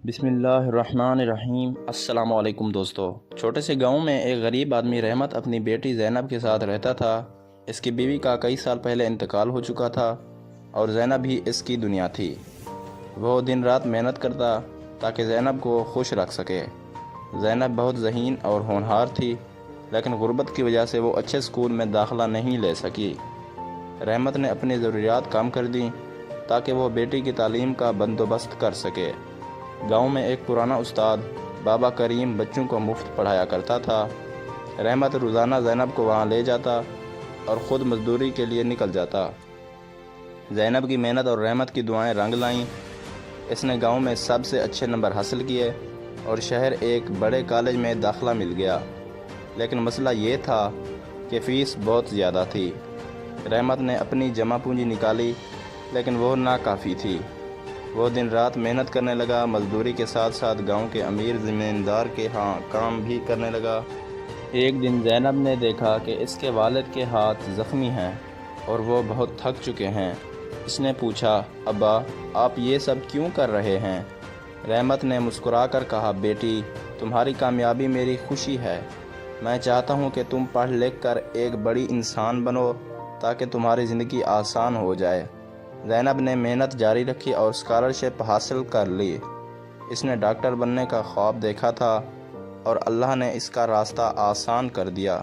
بسم اللہ الرحمن الرحیم۔ السلام علیکم دوستو۔ چھوٹے سے گاؤں میں ایک غریب آدمی رحمت اپنی بیٹی زینب کے ساتھ رہتا تھا۔ اس کی بیوی کا کئی سال پہلے انتقال ہو چکا تھا اور زینب ہی اس کی دنیا تھی۔ وہ دن رات محنت کرتا تاکہ زینب کو خوش رکھ سکے۔ زینب بہت ذہین اور ہونہار تھی، لیکن غربت کی وجہ سے وہ اچھے سکول میں داخلہ نہیں لے سکی۔ رحمت نے اپنی ضروریات کم کر دیں تاکہ وہ بیٹی کی تعلیم کا بندوبست کر سکے۔ گاؤں میں ایک پرانا استاد بابا کریم بچوں کو مفت پڑھایا کرتا تھا۔ رحمت روزانہ زینب کو وہاں لے جاتا اور خود مزدوری کے لیے نکل جاتا۔ زینب کی محنت اور رحمت کی دعائیں رنگ لائیں۔ اس نے گاؤں میں سب سے اچھے نمبر حاصل کیے اور شہر ایک بڑے کالج میں داخلہ مل گیا، لیکن مسئلہ یہ تھا کہ فیس بہت زیادہ تھی۔ رحمت نے اپنی جمع پونجی نکالی، لیکن وہ ناکافی تھی۔ وہ دن رات محنت کرنے لگا، مزدوری کے ساتھ ساتھ گاؤں کے امیر زمیندار کے ہاں کام بھی کرنے لگا۔ ایک دن زینب نے دیکھا کہ اس کے والد کے ہاتھ زخمی ہیں اور وہ بہت تھک چکے ہیں۔ اس نے پوچھا، ابا آپ یہ سب کیوں کر رہے ہیں؟ رحمت نے مسکرا کر کہا، بیٹی تمہاری کامیابی میری خوشی ہے۔ میں چاہتا ہوں کہ تم پڑھ لکھ کر ایک بڑی انسان بنو تاکہ تمہاری زندگی آسان ہو جائے۔ زینب نے محنت جاری رکھی اور اسکالرشپ حاصل کر لی۔ اس نے ڈاکٹر بننے کا خواب دیکھا تھا اور اللہ نے اس کا راستہ آسان کر دیا۔